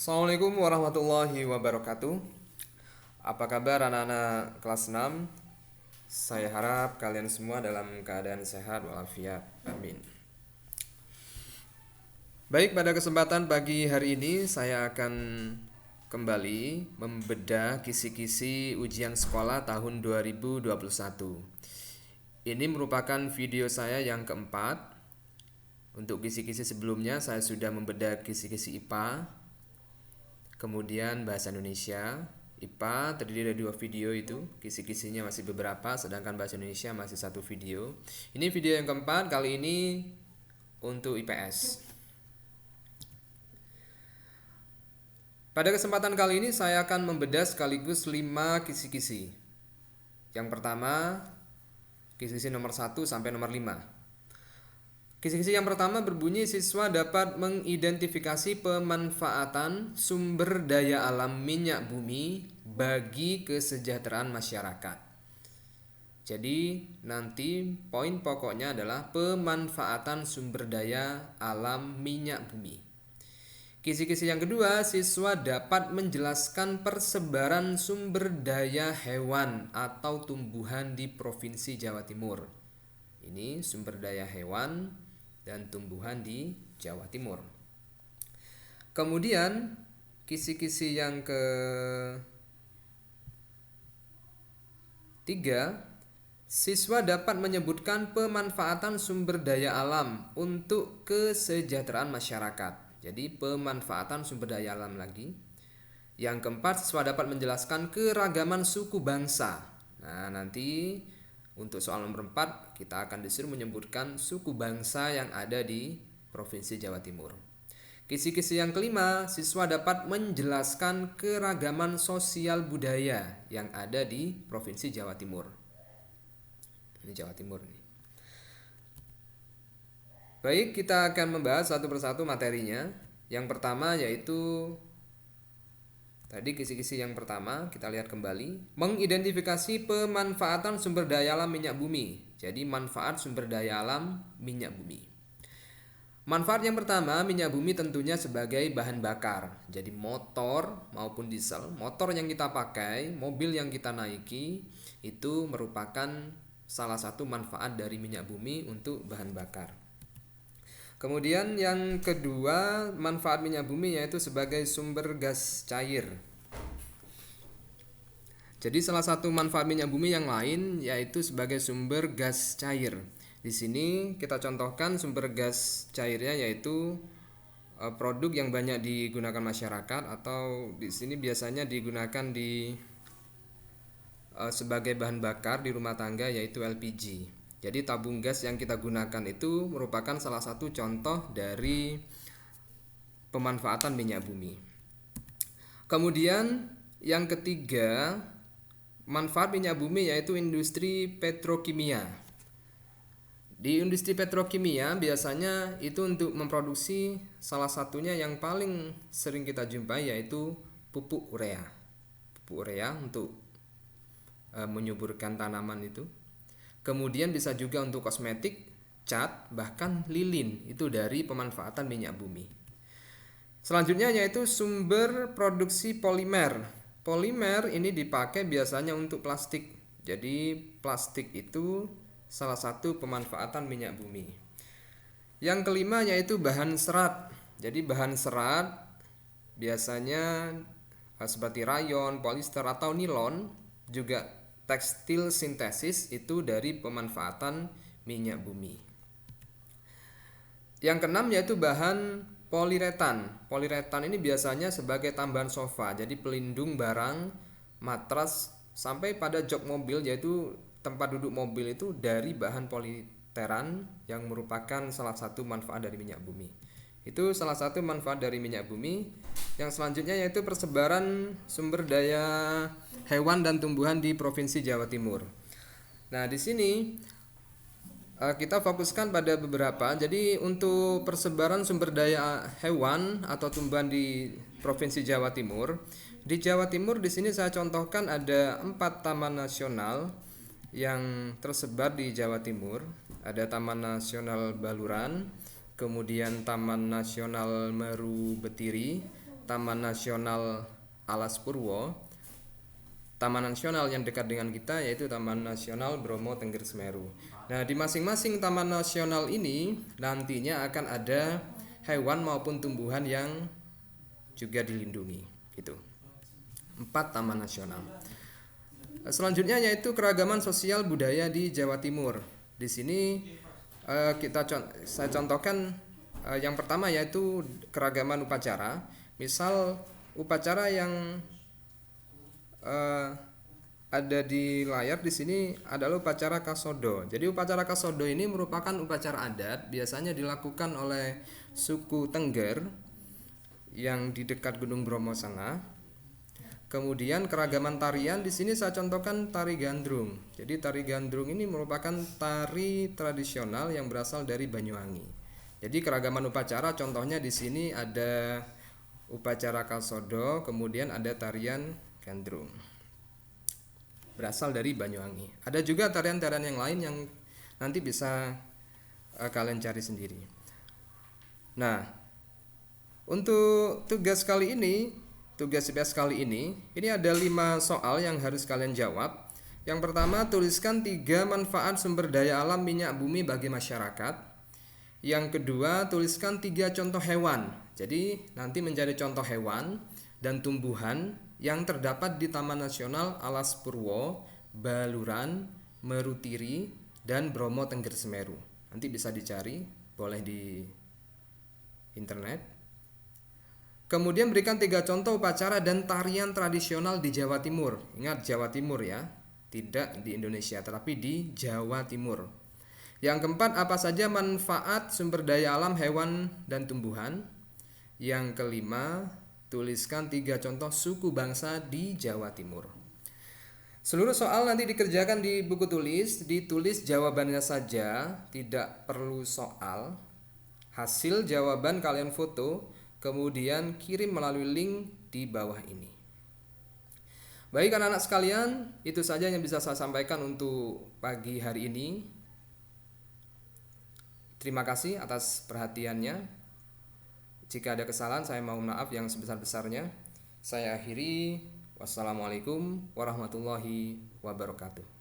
Assalamualaikum warahmatullahi wabarakatuh. Apa kabar anak-anak kelas 6? Saya harap kalian semua dalam keadaan sehat walafiat. Amin. Baik, pada kesempatan pagi hari ini saya akan kembali membedah kisi-kisi ujian sekolah tahun 2021. Ini merupakan video saya yang keempat. Untuk kisi-kisi sebelumnya saya sudah membedah kisi-kisi IPA, kemudian bahasa Indonesia. IPA terdiri dari 2 video itu, kisi-kisinya masih beberapa, sedangkan bahasa Indonesia masih 1 video. Ini video yang keempat, kali ini untuk IPS. Pada kesempatan kali ini saya akan membedah sekaligus 5 kisi-kisi. Yang pertama, kisi-kisi nomor 1 sampai nomor 5. Kisi-kisi yang pertama berbunyi, siswa dapat mengidentifikasi pemanfaatan sumber daya alam minyak bumi bagi kesejahteraan masyarakat. Jadi nanti poin pokoknya adalah pemanfaatan sumber daya alam minyak bumi. Kisi-kisi yang kedua, siswa dapat menjelaskan persebaran sumber daya hewan atau tumbuhan di Provinsi Jawa Timur. Ini sumber daya hewan dan tumbuhan di Jawa Timur. Kemudian kisi-kisi yang ketiga, siswa dapat menyebutkan pemanfaatan sumber daya alam untuk kesejahteraan masyarakat. Jadi pemanfaatan sumber daya alam lagi. Yang keempat, siswa dapat menjelaskan keragaman suku bangsa. Nah, nanti untuk soal nomor 4 kita akan disuruh menyebutkan suku bangsa yang ada di Provinsi Jawa Timur. Kisi-kisi yang kelima, siswa dapat menjelaskan keragaman sosial budaya yang ada di Provinsi Jawa Timur. Ini Jawa Timur nih. Baik, kita akan membahas satu persatu materinya. Yang pertama yaitu tadi kisi-kisi yang pertama, kita lihat kembali. Mengidentifikasi pemanfaatan sumber daya alam minyak bumi. Jadi manfaat sumber daya alam minyak bumi. Manfaat yang pertama, minyak bumi tentunya sebagai bahan bakar. Jadi motor maupun diesel, motor yang kita pakai, mobil yang kita naiki, itu merupakan salah satu manfaat dari minyak bumi untuk bahan bakar. Kemudian yang kedua, manfaat minyak bumi yaitu sebagai sumber gas cair. Jadi salah satu manfaat minyak bumi yang lain yaitu sebagai sumber gas cair. Di sini kita contohkan sumber gas cairnya yaitu produk yang banyak digunakan masyarakat, atau di sini biasanya digunakan sebagai bahan bakar di rumah tangga yaitu LPG. Jadi tabung gas yang kita gunakan itu merupakan salah satu contoh dari pemanfaatan minyak bumi. Kemudian yang ketiga, manfaat minyak bumi yaitu industri petrokimia. Di industri petrokimia biasanya itu untuk memproduksi salah satunya yang paling sering kita jumpai yaitu pupuk urea. Pupuk urea untuk menyuburkan tanaman itu. Kemudian bisa juga untuk kosmetik, cat, bahkan lilin, itu dari pemanfaatan minyak bumi. Selanjutnya yaitu sumber produksi polimer. Polimer ini dipakai biasanya untuk plastik. Jadi plastik itu salah satu pemanfaatan minyak bumi. Yang kelima yaitu bahan serat. Jadi bahan serat biasanya seperti rayon, polister atau nilon, juga tekstil sintesis itu dari pemanfaatan minyak bumi. Yang keenam yaitu bahan poliuretan. Poliuretan ini biasanya sebagai tambahan sofa, jadi pelindung barang, matras, sampai pada jok mobil, yaitu tempat duduk mobil itu dari bahan poliuretan yang merupakan salah satu manfaat dari minyak bumi. Itu salah satu manfaat dari minyak bumi. Yang selanjutnya yaitu persebaran sumber daya hewan dan tumbuhan di Provinsi Jawa Timur. Nah, di sini kita fokuskan pada beberapa. Jadi untuk persebaran sumber daya hewan atau tumbuhan di Provinsi Jawa Timur, di Jawa Timur di sini saya contohkan ada 4 taman nasional yang tersebar di Jawa Timur. Ada Taman Nasional Baluran, kemudian Taman Nasional Meru Betiri, Taman Nasional Alas Purwo, taman nasional yang dekat dengan kita yaitu Taman Nasional Bromo Tengger Semeru. Nah, di masing-masing taman nasional ini nantinya akan ada hewan maupun tumbuhan yang juga dilindungi. Gitu. 4 taman nasional. Selanjutnya yaitu keragaman sosial budaya di Jawa Timur. Di sini saya contohkan yang pertama yaitu keragaman upacara. Misal upacara yang ada di layar di sini adalah upacara Kasodo. Jadi upacara Kasodo ini merupakan upacara adat biasanya dilakukan oleh suku Tengger yang di dekat Gunung Bromo sana. Kemudian keragaman tarian di sini saya contohkan tari gandrung. Jadi tari gandrung ini merupakan tari tradisional yang berasal dari Banyuwangi. Jadi keragaman upacara contohnya di sini ada upacara Kasodo, kemudian ada tarian gandrung. Berasal dari Banyuwangi. Ada juga tarian-tarian yang lain yang nanti bisa kalian cari sendiri. Nah, untuk tugas IPS kali ini ada 5 soal yang harus kalian jawab. Yang pertama, tuliskan 3 manfaat sumber daya alam minyak bumi bagi masyarakat. Yang kedua, tuliskan 3 contoh hewan. Jadi nanti menjadi contoh hewan dan tumbuhan yang terdapat di Taman Nasional Alas Purwo, Baluran, Merutiri, dan Bromo Tengger Semeru. Nanti bisa dicari, boleh di internet. Kemudian berikan 3 contoh upacara dan tarian tradisional di Jawa Timur. Ingat Jawa Timur ya, tidak di Indonesia, tetapi di Jawa Timur. Yang keempat, apa saja manfaat sumber daya alam hewan dan tumbuhan. Yang kelima, tuliskan 3 contoh suku bangsa di Jawa Timur. Seluruh soal nanti dikerjakan di buku tulis, ditulis jawabannya saja, tidak perlu soal. Hasil jawaban kalian foto, kemudian kirim melalui link di bawah ini. Baik anak-anak sekalian, itu saja yang bisa saya sampaikan untuk pagi hari ini. Terima kasih atas perhatiannya. Jika ada kesalahan saya mohon maaf yang sebesar-besarnya. Saya akhiri. Wassalamualaikum warahmatullahi wabarakatuh.